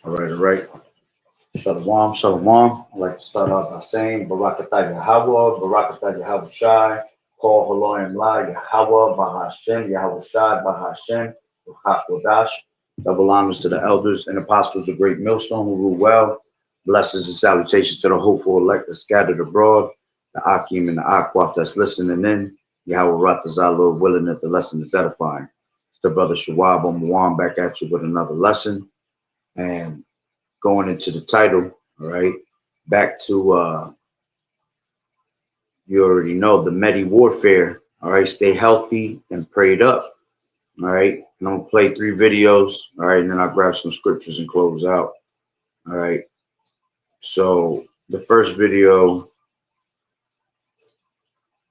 All right. Shalom, shalom. I'd like to start off by saying Barakatah Yahawah, Barakatah Yahweh Shai, Call Haloim La, Yahawah, Bahashem, Yahweh Shai, Bahashem, Ruach Double honors to the elders and apostles of Great Millstone who rule well. Blessings and salutations to the hopeful elect that scattered abroad, the Akim and the Akwaf that's listening in. Yahweh Ratazah, Lord willing that the lesson is edifying. It's the brother Shawab Omuam back at you with another lesson. And going into the title, all right, back to you already know the Medi warfare. All right, stay healthy and prayed up. All right, and I'm gonna play 3 videos. All right, and then I'll grab some scriptures and close out. All right, so the first video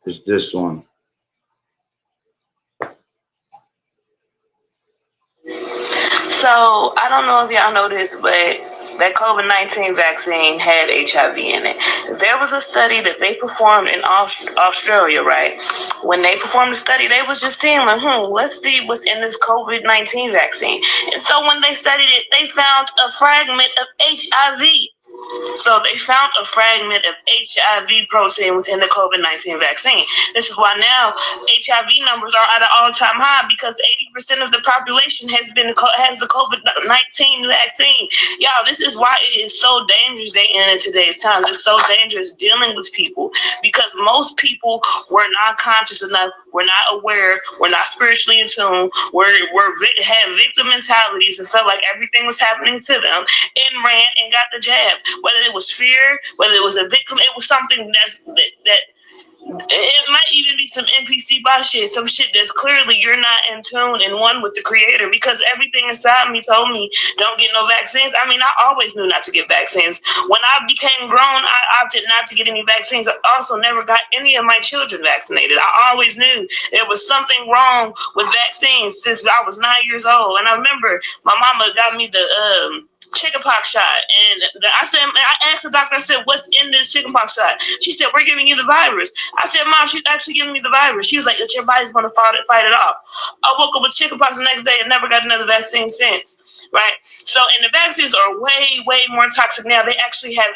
is this one. So I don't know if y'all know this, but that COVID-19 vaccine had HIV in it. There was a study that they performed in Australia, right? When they performed the study, they was just saying, like, let's see what's in this COVID-19 vaccine. And so when they studied it, they found a fragment of HIV. So they found a fragment of HIV protein within the COVID-19 vaccine. This is why now HIV numbers are at an all-time high because 80% of the population has the COVID-19 vaccine. Y'all, this is why it is so dangerous day in today's time. It's so dangerous dealing with people because most people were not conscious enough. We're not aware. We're not spiritually in tune. Had victim mentalities and felt like everything was happening to them and ran and got the jab. Whether it was fear, whether it was a victim, it was something that it might even be some NPC bot shit, some shit that's clearly you're not in tune and one with the creator because everything inside me told me don't get no vaccines. I mean, I always knew not to get vaccines. When I became grown, I opted not to get any vaccines. I also never got any of my children vaccinated. I always knew there was something wrong with vaccines since I was 9 years old. And I remember my mama got me the chickenpox shot, and I asked the doctor, I said, what's in this chickenpox shot? She said, we're giving you the virus. I said, Mom, she's actually giving me the virus. She was like, your body's going to fight it off. I woke up with chickenpox the next day and never got another vaccine since. Right? So, and the vaccines are way, way more toxic now. They actually have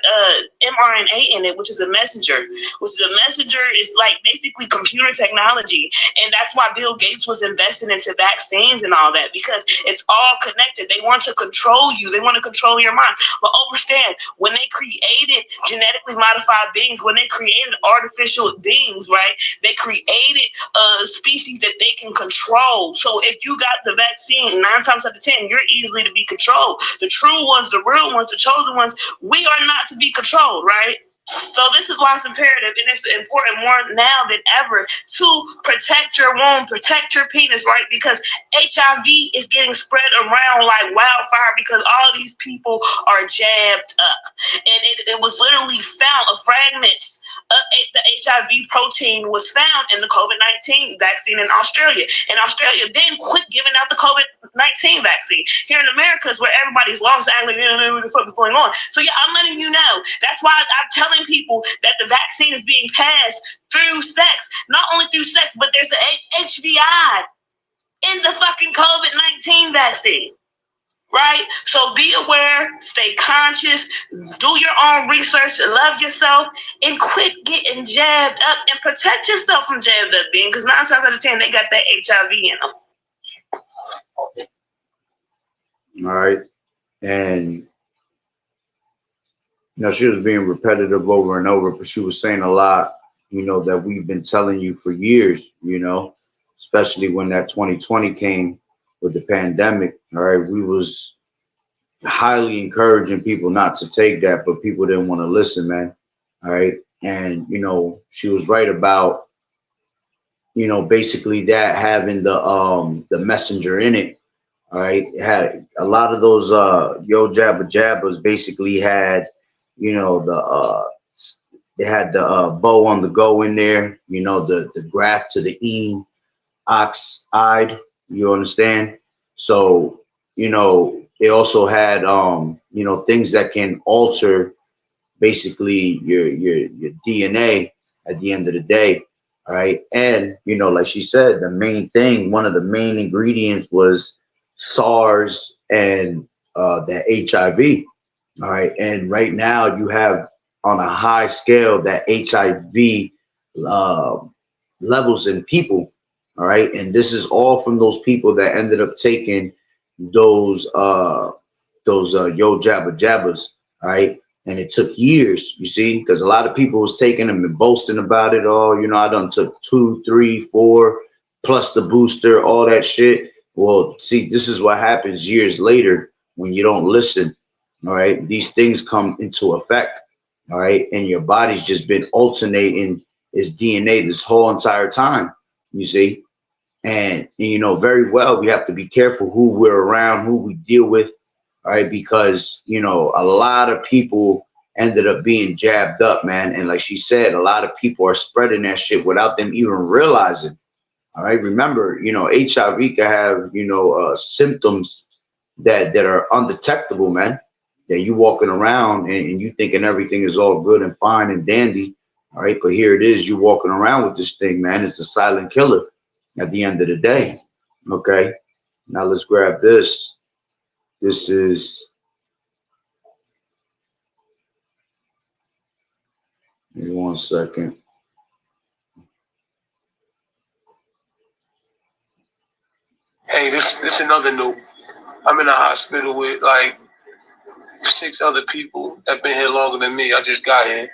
mRNA in it, which is a messenger. Is like basically computer technology. And that's why Bill Gates was investing into vaccines and all that, because it's all connected. They want to control you. They want to control your mind. But understand, when they created genetically modified beings, when they created artificial beings, right, they created a species that they can control. So if you got the vaccine, 9 times out of 10, you're easily to be controlled. The true ones, the real ones, the chosen ones, we are not to be controlled, right? So this is why it's imperative, and it's important more now than ever to protect your womb, protect your penis, right? Because HIV is getting spread around like wildfire because all these people are jabbed up. And it was literally found, a fragment of the HIV protein was found in the COVID-19 vaccine in Australia. And Australia then quit giving out the COVID-19 vaccine. Here in America is where everybody's lost and like, they don't know what the fuck is going on. So yeah, I'm letting you know. That's why I'm telling people that the vaccine is being passed through sex. Not only through sex, but there's an HVI in the fucking COVID-19 vaccine. Right? So be aware, stay conscious, do your own research, love yourself, and quit getting jabbed up and protect yourself from jabbed up being, because 9 times out of 10 they got that HIV in them. All right, and she was being repetitive over and over, but she was saying a lot, that we've been telling you for years, especially when that 2020 came with the pandemic. All right, we was highly encouraging people not to take that, but people didn't want to listen, man. All right, and she was right about, basically that having the messenger in it. All right, it had a lot of those yo jabba jabbas basically had, they had the bow on the go in there, the graph to the oxide, you understand? So, they also had, things that can alter basically your DNA at the end of the day. All right. And, like she said, one of the main ingredients was SARS and that HIV. All right, and right now you have on a high scale that HIV uh, levels in people. All right, and this is all from those people that ended up taking those uh yo jabba jabbas. All right, and it took years, you see, because a lot of people was taking them and boasting about it. Oh, you know, I done took 2, 3, 4 plus the booster, all that shit. Well, see, this is what happens years later when you don't listen. All right, these things come into effect. All right, and your body's just been alternating its DNA this whole entire time. You see, and you know very well we have to be careful who we're around, who we deal with. All right, because you know a lot of people ended up being jabbed up, man, and like she said, a lot of people are spreading that shit without them even realizing. All right, remember, you know, HIV can have, you know, symptoms that are undetectable, man. That you walking around and you thinking everything is all good and fine and dandy. All right, but here it is, you walking around with this thing, man. It's a silent killer at the end of the day. Okay, now let's grab this. This is, give me 1 second. Hey, this another note. I'm in a hospital with like 6 other people that been here longer than me. I just got here,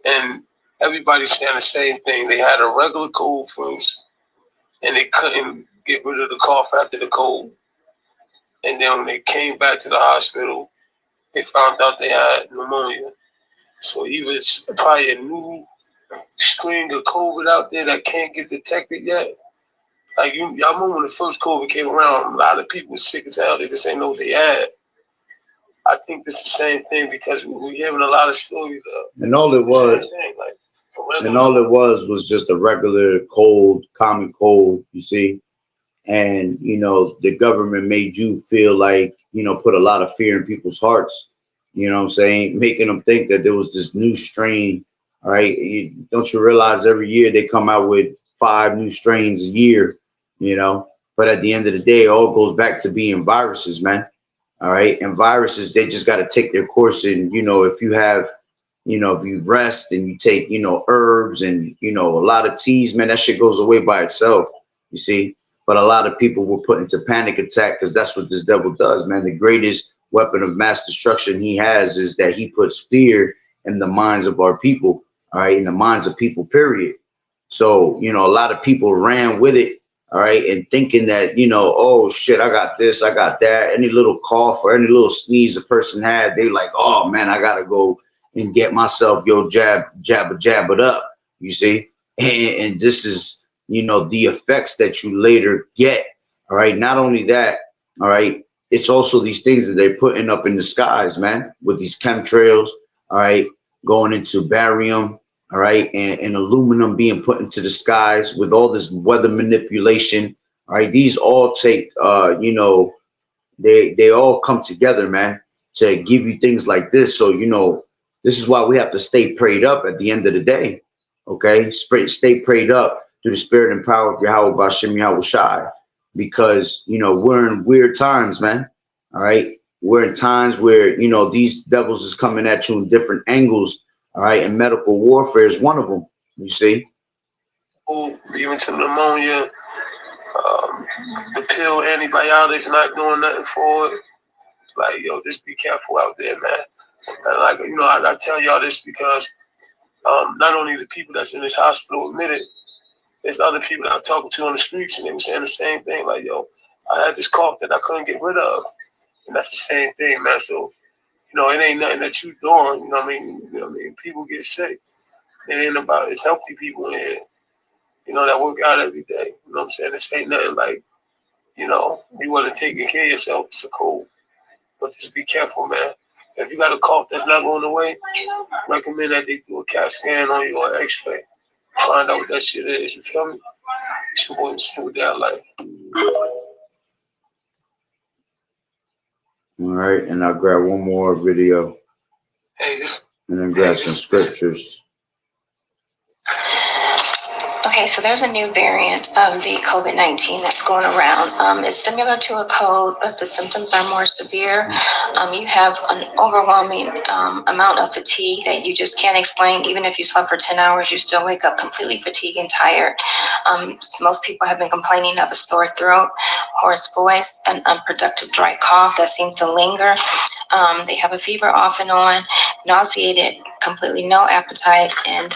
and everybody's saying the same thing. They had a regular cold first, and they couldn't get rid of the cough after the cold. And then when they came back to the hospital, they found out they had pneumonia. So either it's probably a new strain of COVID out there that can't get detected yet. Like y'all remember when the first COVID came around, a lot of people were sick as hell. They just ain't know what they had. I think it's the same thing because we're hearing a lot of stories of And all it the same was, thing. Like and all it was just a regular cold, common cold. You see, and you know the government made you feel like, you know, put a lot of fear in people's hearts, you know what I'm saying, making them think that there was this new strain. All right, don't you realize every year they come out with 5 new strains a year, you know, but at the end of the day it all goes back to being viruses, man. All right, and viruses, they just got to take their course. And you know, if you have, you know, if you rest and you take, you know, herbs and, you know, a lot of teas, man, that shit goes away by itself, you see. But a lot of people were put into panic attack because that's what this devil does, man. The greatest weapon of mass destruction he has is that he puts fear in the minds of our people, all right, in the minds of people, period. So, you know, a lot of people ran with it, all right, and thinking that, you know, oh shit, I got this, I got that. Any little cough or any little sneeze a person had, they like, oh man, I gotta go and get myself yo jab it up, you see. And this is, you know, the effects that you later get. All right. Not only that, all right, it's also these things that they're putting up in the skies, man, with these chemtrails, all right, going into barium, all right, and aluminum being put into the skies with all this weather manipulation. All right, these all take you know, they all come together, man, to give you things like this. So, you know, this is why we have to stay prayed up at the end of the day. Okay, stay prayed up through the spirit and power of Yahweh Bashem Yahweh Shai, because you know we're in weird times, man. All right, we're in times where, you know, these devils is coming at you in different angles. All right, and medical warfare is one of them. You see, even to pneumonia, um, the pill antibiotics not doing nothing for it. Like yo, just be careful out there, man. And like you know, I tell y'all this because not only the people that's in this hospital admit it, there's other people that I'm talking to on the streets, and they were saying the same thing. Like, yo, I had this cough that I couldn't get rid of, and that's the same thing, man. So, you know, it ain't nothing that you doing. You know what I mean? You know what I mean? People get sick. It ain't about it's healthy people in here. You know that work out every day. You know what I'm saying? This ain't nothing like, you know, you wasn't taking care of yourself. It's a cold, but just be careful, man. If you got a cough that's not going away, recommend that they do a CAT scan on you or X-ray. Find out what that shit is. You feel me? It's your boy with that life. all right, and I'll grab one more video Hey, this and then grab some scriptures. A Okay, so there's a new variant of the COVID-19 that's going around. It's similar to a cold, but the symptoms are more severe. You have an overwhelming amount of fatigue that you just can't explain. Even if you slept for 10 hours, you still wake up completely fatigued and tired. Most people have been complaining of a sore throat, hoarse voice, an unproductive dry cough that seems to linger. They have a fever off and on, nauseated, completely no appetite, and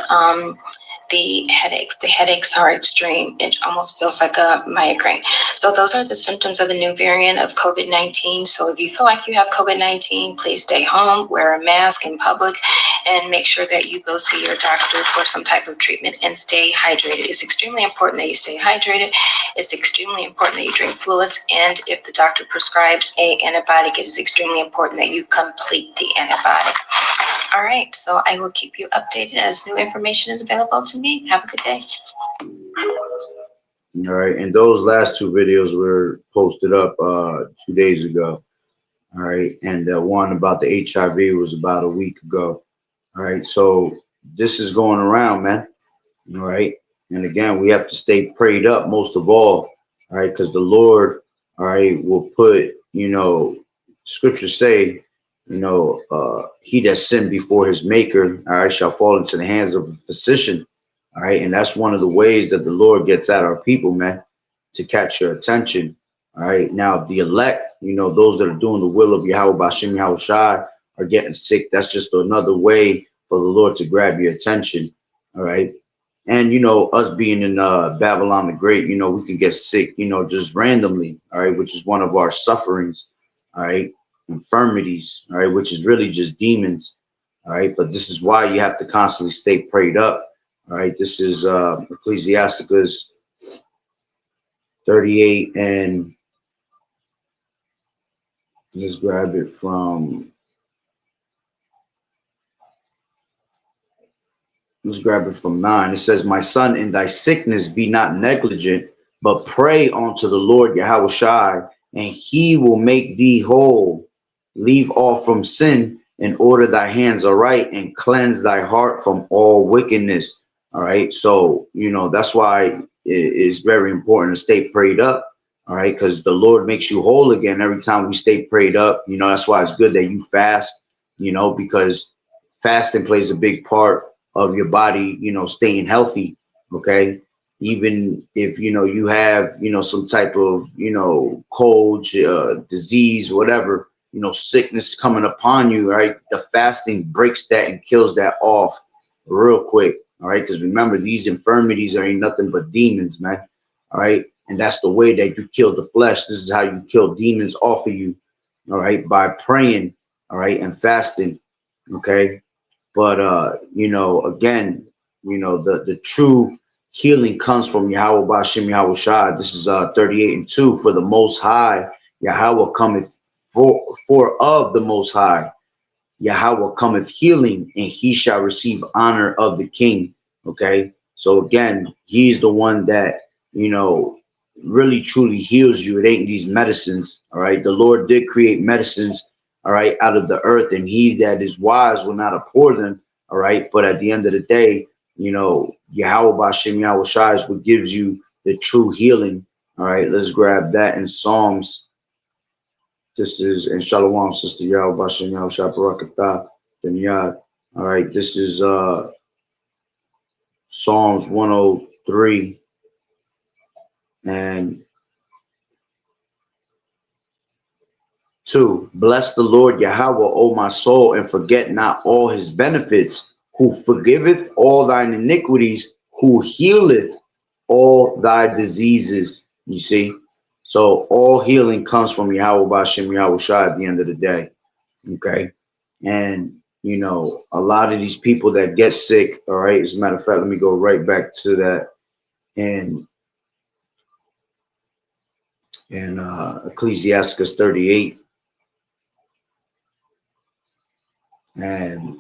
the headaches are extreme. It almost feels like a migraine. So those are the symptoms of the new variant of COVID-19. So if you feel like you have COVID-19, please stay home, wear a mask in public, and make sure that you go see your doctor for some type of treatment and stay hydrated. It's extremely important that you stay hydrated. It's extremely important that you drink fluids. And if the doctor prescribes an antibiotic, it is extremely important that you complete the antibiotic. All right, so I will keep you updated as new information is available to me. Have a good day. All right, and those last two videos were posted up 2 days ago. All right, and the one about the HIV was about a week ago. All right, so this is going around, man. All right, and again, we have to stay prayed up most of all. All right, because the Lord, all right, will put, scriptures say, he that sinned before his maker, all right, shall fall into the hands of a physician. All right, and that's one of the ways that the Lord gets at our people, man, to catch your attention. All right, now the elect, those that are doing the will of Yahweh Bashim Yahushai are getting sick. That's just another way for the Lord to grab your attention. All right, and us being in Babylon the Great, we can get sick, just randomly. All right, which is one of our sufferings. All right, infirmities. All right, which is really just demons. All right, but this is why you have to constantly stay prayed up. All right, this is Ecclesiasticus 38, and let's grab it from 9. It says, "My son, in thy sickness be not negligent, but pray unto the Lord Yahweh Shai, and he will make thee whole. Leave off from sin, and order thy hands aright, and cleanse thy heart from all wickedness." All right, so that's why it's very important to stay prayed up. All right, because the Lord makes you whole again every time we stay prayed up. That's why it's good that you fast. Because fasting plays a big part of your body, staying healthy. Okay, even if you have some type of cold, disease, whatever, sickness coming upon you, right? The fasting breaks that and kills that off real quick. All right, because remember, these infirmities are ain't nothing but demons, man. All right, and that's the way that you kill the flesh. This is how you kill demons off of you. All right, by praying. All right, and fasting. Okay, but again, the true healing comes from Yahweh Bashim Yahweh Shai. This is 38:2. For the Most High Yahweh cometh for of the Most High Yahweh cometh healing, and he shall receive honor of the king. Okay, so again, he's the one that really truly heals you. It ain't these medicines. All right, the Lord did create medicines, all right, out of the earth, and he that is wise will not abhor them. All right, but at the end of the day, Yahweh Bashim Yahweh Shai is what gives you the true healing. All right, let's grab that in Psalms. This is in Shalom, Sister Yahweh Bashim Yahweh Shai Barakatah Dunyad. All right, this is Psalms 103 and 2. Bless the Lord Yahweh, O my soul, and forget not all his benefits, who forgiveth all thine iniquities, who healeth all thy diseases. You see? So all healing comes from Yahweh Bashim Yahweh Shai at the end of the day. Okay? And, a lot of these people that get sick, all right, as a matter of fact, let me go right back to that. And in Ecclesiasticus 38 and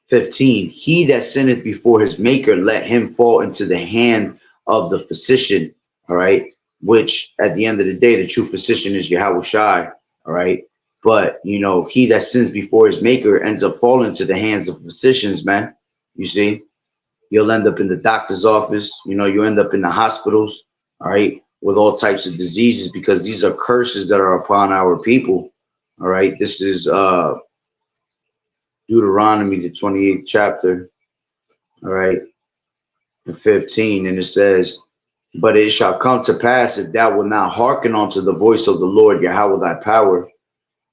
15, he that sinneth before his maker, let him fall into the hand of the physician. All right, which at the end of the day, the true physician is Yahweh Shai. All right, but he that sins before his maker ends up falling into the hands of physicians, man. You see, you'll end up in the doctor's office. You know, you end up in the hospitals, all right, with all types of diseases because these are curses that are upon our people. All right, this is Deuteronomy, the 28th chapter, all right, and 15, and it says, "But it shall come to pass if thou wilt not hearken unto the voice of the Lord Yahweh thy power,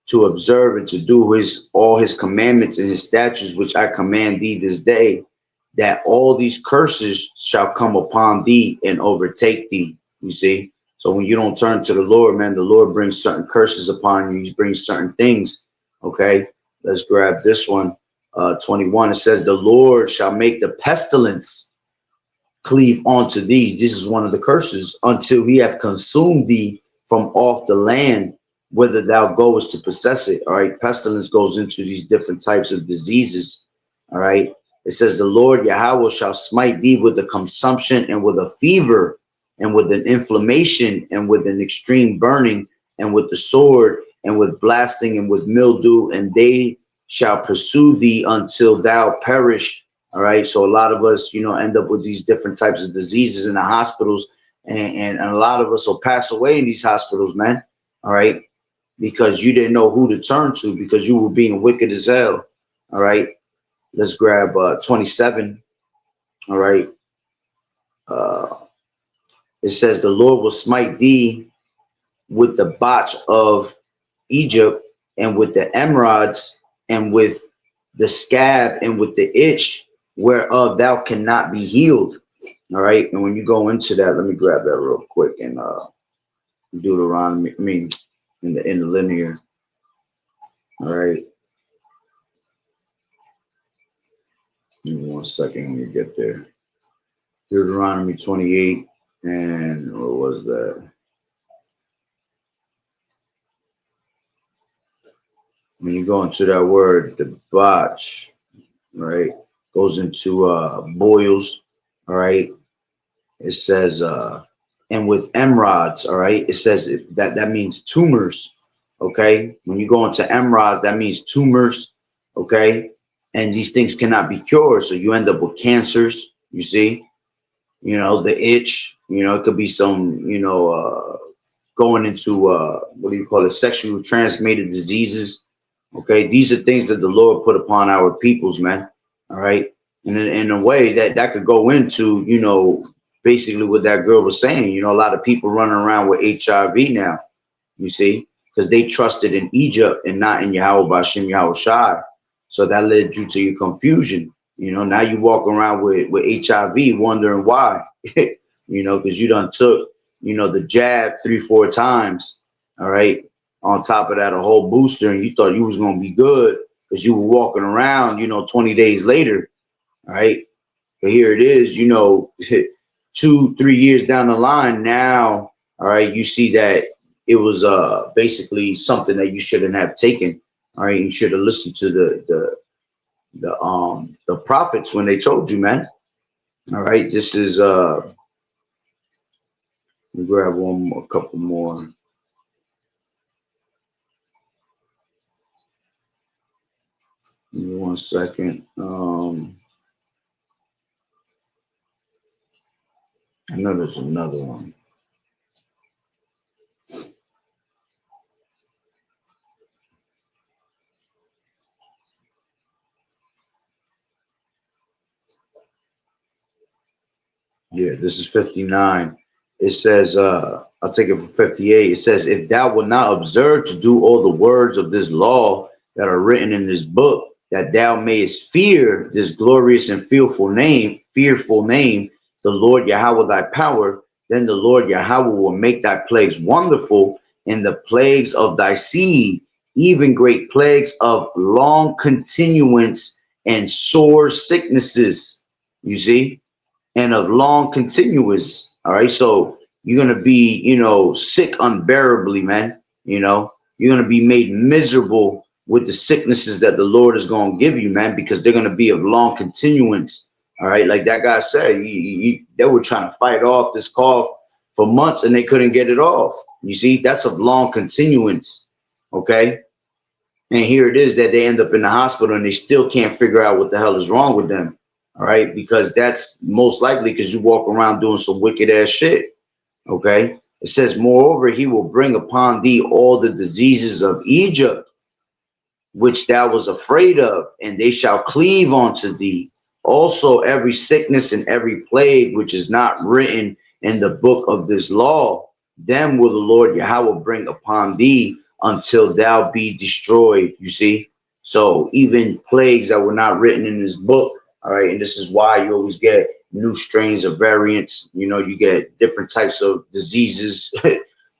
to observe and to do all his commandments and his statutes which I command thee this day, that all these curses shall come upon thee and overtake thee." You see? So when you don't turn to the Lord, man, the Lord brings certain curses upon you. He brings certain things. Okay, let's grab this one. 21, it says, "The Lord shall make the pestilence cleave unto thee." This is one of the curses. "Until he have consumed thee from off the land, whether thou goest to possess it." All right. Pestilence goes into these different types of diseases. All right. It says, "The Lord Yahweh shall smite thee with a consumption and with a fever and with an inflammation and with an extreme burning and with the sword and with blasting and with mildew, and they shall pursue thee until thou perish." All right. So a lot of us, you know, end up with these different types of diseases in the hospitals, and a lot of us will pass away in these hospitals, man. All right. Because you didn't know who to turn to because you were being wicked as hell. All right. Let's grab 27. All right. Uh, it says, "The Lord will smite thee with the botch of Egypt and with the emerods and with the scab and with the itch whereof thou cannot be healed." All right. And when you go into that, let me grab that real quick and Deuteronomy, I mean, in the linear. All right. Give me 1 second when you get there. Deuteronomy 28, and what was that? When you go into that word, the botch, right, goes into boils, all right. It says, and with emerods, all right, it says that means tumors, okay. When you go into emerods, that means tumors, okay. And these things cannot be cured, so you end up with cancers. You see, you know, the itch, you know, it could be some, you know, going into what do you call it, sexual transmitted diseases. Okay, these are things that the Lord put upon our peoples, man. All right, and in a way that could go into, you know, basically what that girl was saying. You know, a lot of people running around with HIV now. You see, because they trusted in Egypt and not in Yahweh Bashim Yahweh Shai. So that led you to your confusion. You know, now you walk around with HIV wondering why. You know, because you done took, you know, the jab 3-4 times. All right. On top of that, a whole booster, and you thought you was gonna be good because you were walking around, you know, 20 days later. All right. But here it is, you know, 2-3 years down the line now. All right, you see that it was basically something that you shouldn't have taken. All right, you should have listened to the prophets when they told you, man. All right, this is let me grab one more, a couple more. Give me 1 second. I know there's another one. Yeah, this is 59. It says, I'll take it from 58. It says, "If thou wilt not observe to do all the words of this law that are written in this book, that thou mayest fear this glorious and fearful name, the Lord Yahweh thy power, then the Lord Yahweh will make thy plagues wonderful, and the plagues of thy seed, even great plagues of long continuance and sore sicknesses." You see? And of long continuous. All right. So you're going to be, you know, sick unbearably, man. You know, you're going to be made miserable with the sicknesses that the Lord is going to give you, man, because they're going to be of long continuance. All right. Like that guy said, they were trying to fight off this cough for months and they couldn't get it off. You see, that's of long continuance. Okay. And here it is that they end up in the hospital and they still can't figure out what the hell is wrong with them. All right, because that's most likely because you walk around doing some wicked ass shit. Okay, it says, moreover, he will bring upon thee all the diseases of Egypt, which thou was afraid of, and they shall cleave unto thee. Also, every sickness and every plague which is not written in the book of this law, them will the Lord Yahweh bring upon thee until thou be destroyed. You see? So even plagues that were not written in this book, all right, and this is why you always get new strains of variants. You know, you get different types of diseases,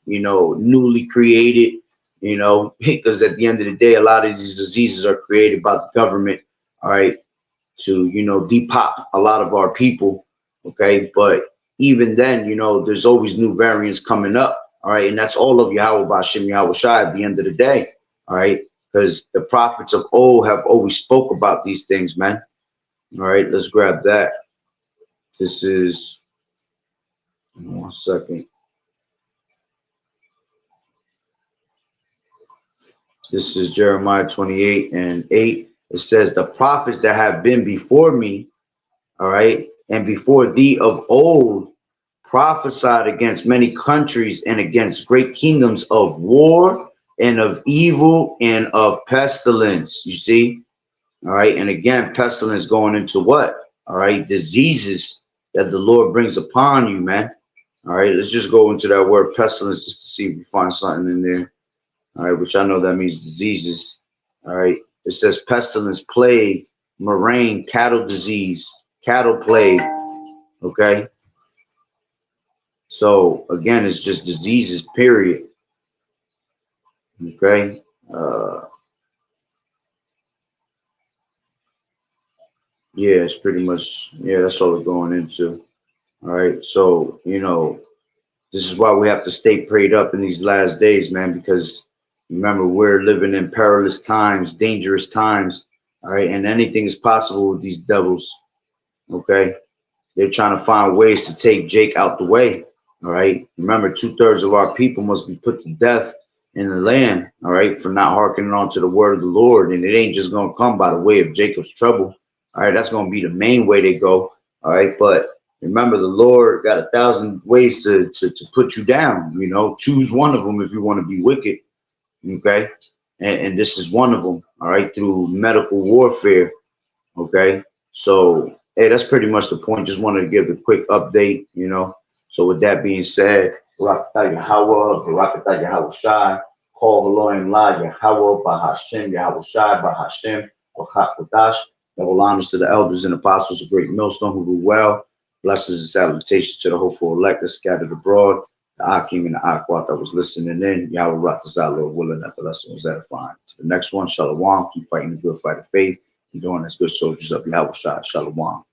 you know, newly created, you know, because at the end of the day, a lot of these diseases are created by the government, all right, to, you know, depop a lot of our people, okay? But even then, you know, there's always new variants coming up, all right? And that's all of Yahweh Bashim Yahweh Shai at the end of the day, all right? Because the prophets of old have always spoke about these things, man. All right, let's grab that. This is, 1 second. This is Jeremiah 28:8. It says, the prophets that have been before me, all right, and before thee of old, prophesied against many countries and against great kingdoms of war and of evil and of pestilence. You see? All right. And again, pestilence going into what? All right. Diseases that the Lord brings upon you, man. All right. Let's just go into that word pestilence just to see if we find something in there. All right. Which I know that means diseases. All right. It says pestilence, plague, murrain, cattle disease, cattle plague. Okay. So again, it's just diseases, period. Okay. Yeah, it's pretty much, yeah, that's all we're going into. All right. So, you know, this is why we have to stay prayed up in these last days, man, because remember, we're living in perilous times, dangerous times. All right. And anything is possible with these devils. Okay. They're trying to find ways to take Jake out the way. All right. Remember, 2/3 of our people must be put to death in the land. All right. For not hearkening on to the word of the Lord. And it ain't just going to come by the way of Jacob's trouble. All right. That's going to be the main way they go. All right. But remember, the Lord got 1,000 ways to put you down. You know, choose one of them if you want to be wicked. Okay. And this is one of them. All right. Through medical warfare. Okay. So, hey, that's pretty much the point. Just wanted to give a quick update, you know. So with that being said, Barakatah Yahweh, Barakatah Yahweh Shai, call the Lord and La Yahweh, Bahashem, Yahweh Shai, Bahashem, Bachakodash. Double honors to the elders and apostles of Great Millstone who do well. Blessings and salutations to the hopeful elect that scattered abroad, the Akim and the Akwat that was listening in. Yahweh Ratazah, Lord willing, that the lesson was edifying. To the next one, Shalom, keep fighting the good fight of faith. You're doing as good soldiers of Yahweh Shai. Shalom.